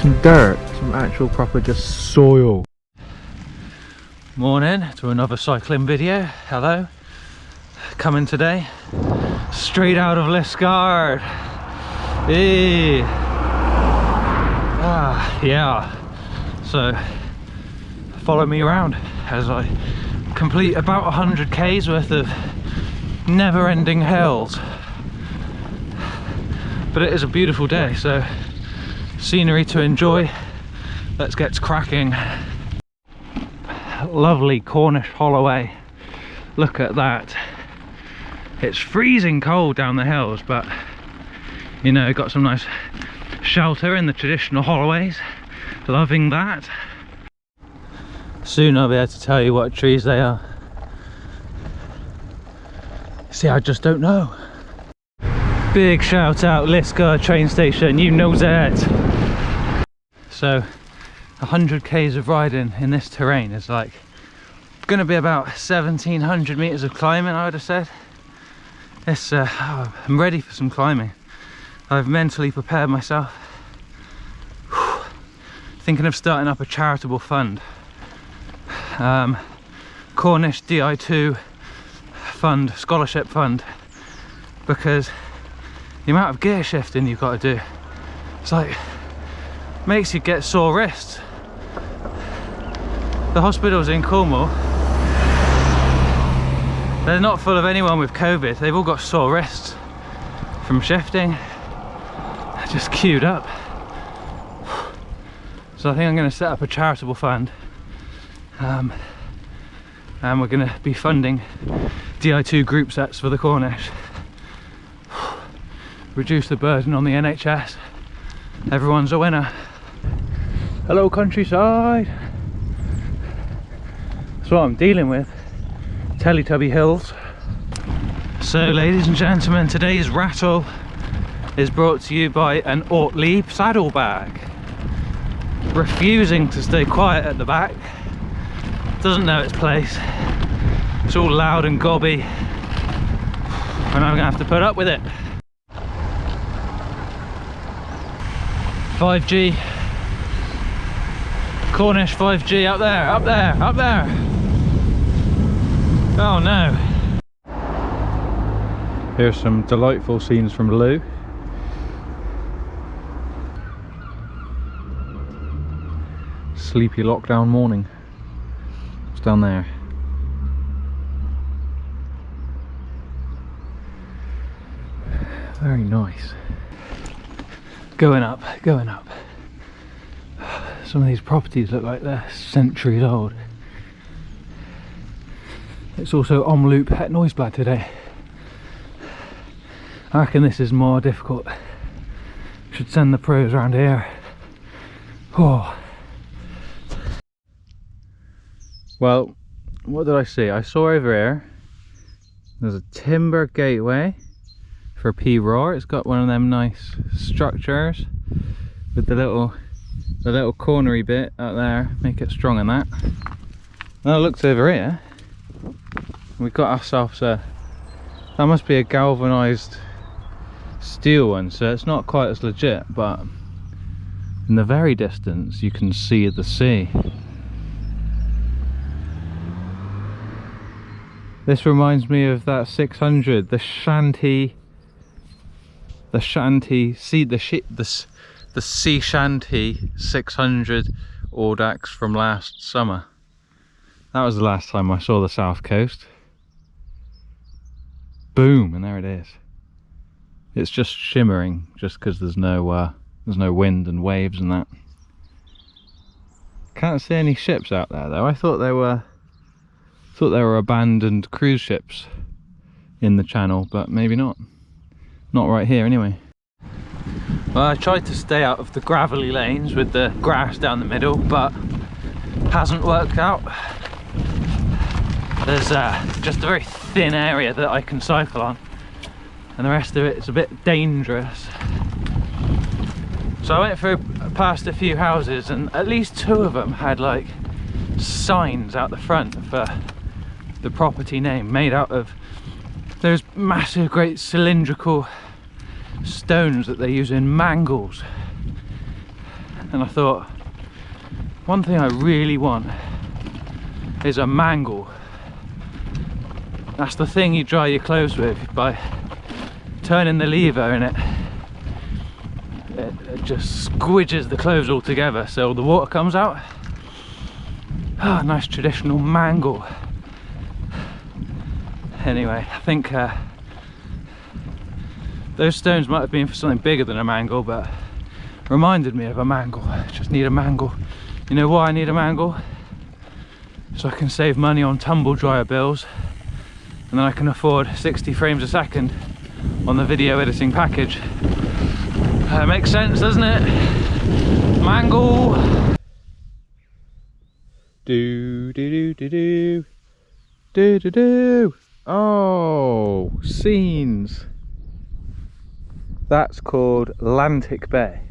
some dirt, some actual proper just soil. Morning to another cycling video. Hello. Coming today straight out of Liscard. Hey. Yeah. So follow me around as I complete about 100 k's worth of never-ending hills. But it is a beautiful day, so scenery to enjoy. Let's get cracking. Lovely Cornish holloway. Look at that. It's freezing cold down the hills, but you know, got some nice shelter in the traditional holloways. Loving that. Soon I'll be able to tell you what trees they are. See, I just don't know. Big shout out Liscard train station, you know that. So 100 k's of riding in this terrain is like gonna be about 1700 meters of climbing, I would have said. This I'm ready for some climbing. I've mentally prepared myself. Thinking of starting up a charitable fund. Cornish DI2 fund, scholarship fund, because the amount of gear shifting you've got to do, it's like, makes you get sore wrists. The hospitals in Cornwall, they're not full of anyone with COVID. They've all got sore wrists from shifting. They're just queued up. So I think I'm going to set up a charitable fund, and we're going to be funding DI2 group sets for the Cornish. Reduce the burden on the NHS. Everyone's a winner. Hello countryside. That's what I'm dealing with. Teletubby hills. So ladies and gentlemen, today's rattle is brought to you by an Unearthed saddlebag. Refusing to stay quiet at the back. Doesn't know its place. It's all loud and gobby. And I'm gonna have to put up with it. 5G. Cornish 5G up there, up there, up there. Oh no. Here's some delightful scenes from Lou. Sleepy lockdown morning. It's down there. Very nice. Going up, going up. Some of these properties look like they're centuries old. It's also en loop het Noisblad today. I reckon this is more difficult. Should send the pros around here. Oh. Well, what did I see? I saw over here there's a timber gateway for P-Roar. It's got one of them nice structures with the little cornery bit out there, make it strong and that. And I looked over here, we got ourselves a, that must be a galvanized steel one, so it's not quite as legit, but in the very distance you can see the sea. This reminds me of that 600, the sea shanty 600 Audax from last summer. That was the last time I saw the south coast. Boom, and there it is. It's just shimmering, just because there's no wind and waves and that. Can't see any ships out there though. I thought there were abandoned cruise ships in the channel, but maybe not. Not right here anyway. Well, I tried to stay out of the gravelly lanes with the grass down the middle, but hasn't worked out. There's just a very thin area that I can cycle on, and the rest of it is a bit dangerous. So I went past a few houses, and at least two of them had like signs out the front for the property name, made out of those massive great cylindrical stones that they use in mangles. and I thought, one thing I really want is a mangle. That's the thing you dry your clothes with by turning the lever, and it just squidges the clothes all together so the water comes out. Ah, nice traditional mangle. Anyway, I think those stones might have been for something bigger than a mangle, but reminded me of a mangle. I just need a mangle. You know why I need a mangle? So I can save money on tumble dryer bills, and then I can afford 60 frames a second on the video editing package. Makes sense, doesn't it? Mangle. Do do do do do do do do. Oh, scenes. That's called Lantic Bay.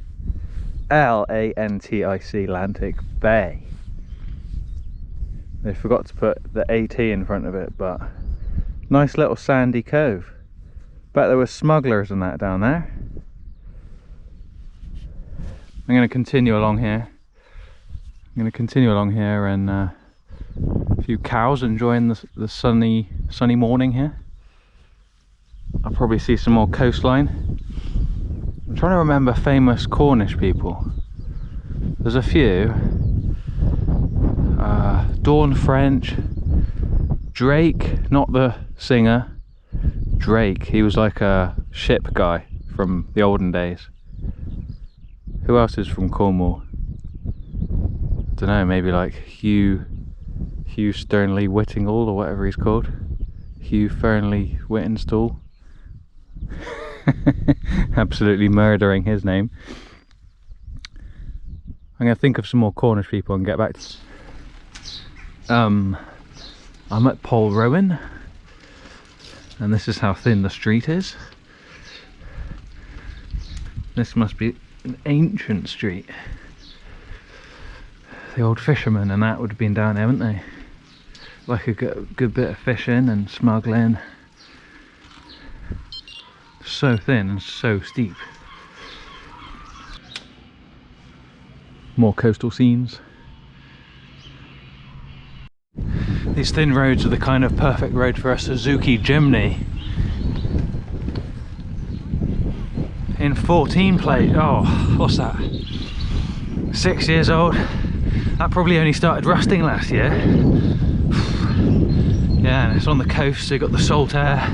L-A-N-T-I-C, Lantic Bay. They forgot to put the A-T in front of it, but nice little sandy cove. Bet there were smugglers and that down there. I'm going to continue along here. And a few cows enjoying the sunny morning here. I'll probably see some more coastline. I'm trying to remember famous Cornish people. There's a few. Dawn French, Drake, not the singer, Drake. He was like a ship guy from the olden days. Who else is from Cornwall? I don't know, maybe like Hugh Sternley Whittingall or whatever he's called. Hugh Fernley Whittingstall. Absolutely murdering his name. I'm going to think of some more Cornish people and get back to... I'm at Pole Rowan, and this is how thin the street is. This must be an ancient street. The old fishermen and that would have been down there, wouldn't they? Like a good bit of fishing and smuggling. So thin and so steep. More coastal scenes. These thin roads are the kind of perfect road for a Suzuki Jimny. In 14 plate, oh, what's that? 6 years old. That probably only started rusting last year. Yeah, and it's on the coast, so you've got the salt air.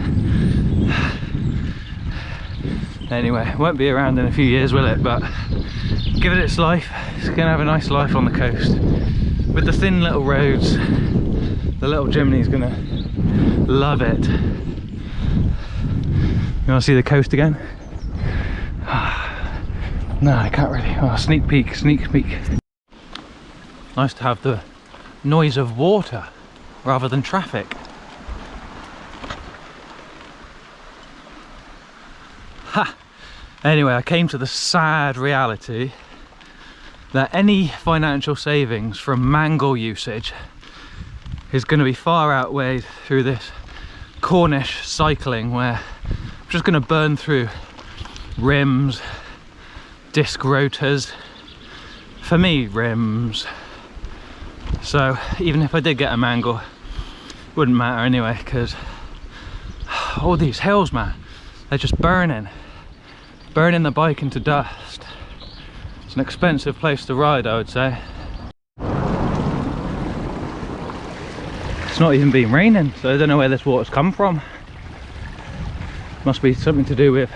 Anyway, it won't be around in a few years, will it? But give it its life. It's going to have a nice life on the coast. With the thin little roads, the little Jimny's going to love it. You want to see the coast again? No, I can't really. Oh, sneak peek, sneak peek. Nice to have the noise of water rather than traffic. Ha! Anyway, I came to the sad reality that any financial savings from Mangle usage is going to be far outweighed through this Cornish cycling, where I'm just going to burn through rims, disc rotors, for me rims. So even if I did get a Mangle, it wouldn't matter anyway, because all these hills, man, they're just burning the bike into dust. It's an expensive place to ride, I would say. It's not even been raining, so I don't know where this water's come from. Must be something to do with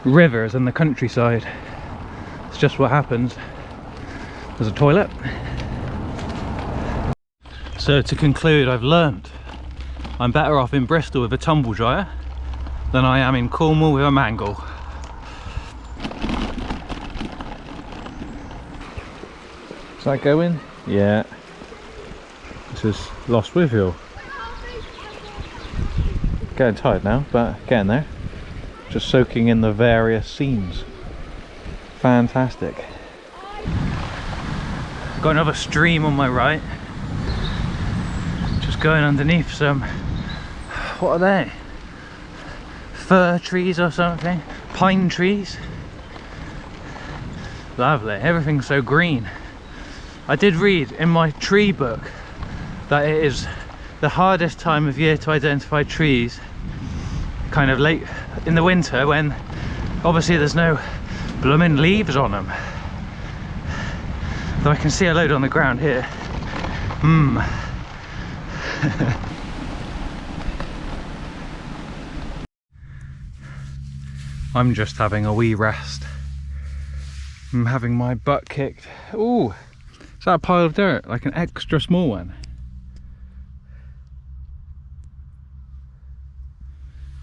rivers and the countryside. It's just what happens. There's a toilet. So to conclude, I've learned I'm better off in Bristol with a tumble dryer than I am in Cornwall with a Mangle. Is that going? Yeah. This is Lost Withiel. Getting tired now, but getting there. Just soaking in the various scenes. Fantastic. Got another stream on my right. Just going underneath some, what are they? Fir trees or something? Pine trees? Lovely, everything's so green. I did read in my tree book that it is the hardest time of year to identify trees, kind of late in the winter, when obviously there's no blooming leaves on them. Though I can see a load on the ground here. I'm just having a wee rest. I'm having my butt kicked. Ooh, is that a pile of dirt? Like an extra small one?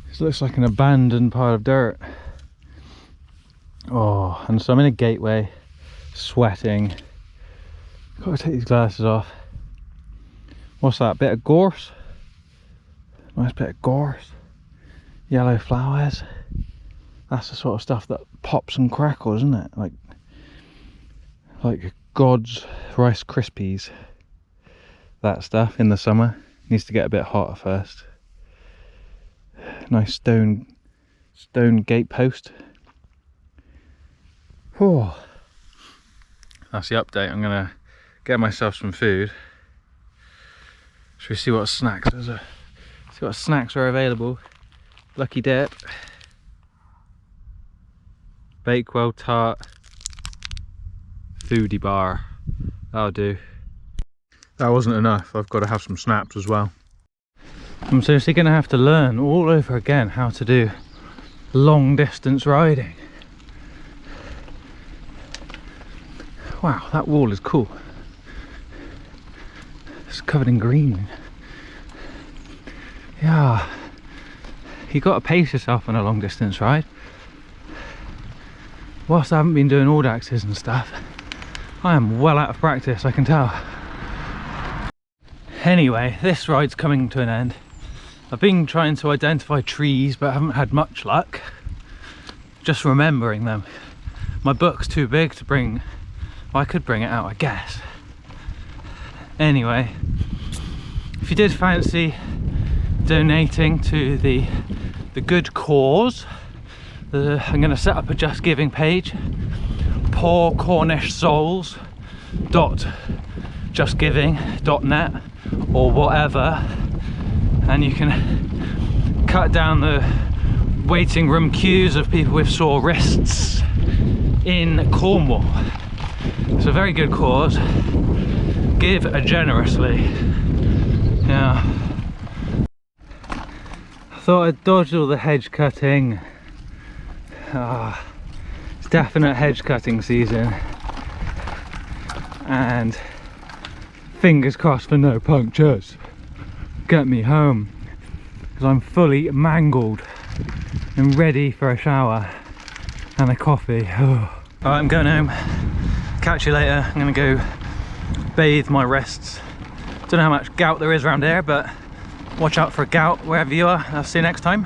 This looks like an abandoned pile of dirt. Oh, and so I'm in a gateway, sweating. Gotta take these glasses off. What's that? Bit of gorse? Nice bit of gorse. Yellow flowers. That's the sort of stuff that pops and crackles, isn't it? Like God's Rice Krispies. That stuff in the summer. Needs to get a bit hotter first. Nice stone gate post. Oh, that's the update. I'm gonna get myself some food. Should we see what snacks are available? Lucky Dip, Bakewell tart, foodie bar. That'll do. That wasn't enough. I've got to have some snaps as well. I'm seriously going to have to learn all over again how to do long distance riding. Wow, that wall is cool. It's covered in green. Yeah, you got to pace yourself on a long distance ride. Whilst I haven't been doing audaxes and stuff, I am well out of practice, I can tell. Anyway, this ride's coming to an end. I've been trying to identify trees but haven't had much luck. Just remembering them. My book's too big to bring. Well, I could bring it out, I guess. Anyway, if you did fancy donating to the good cause, I'm going to set up a Just Giving page. Poor Cornish souls .justgiving.net or whatever, and you can cut down the waiting room queues of people with sore wrists in Cornwall. It's a very good cause. Give generously. Yeah. I thought I'd dodged all the hedge cutting. It's definite hedge cutting season, and fingers crossed for no punctures. Get me home, because I'm fully mangled and ready for a shower and a coffee. Alright, I'm going home. Catch you later. I'm going to go bathe my wrists. Don't know how much gout there is around here, but watch out for gout wherever you are. I'll see you next time.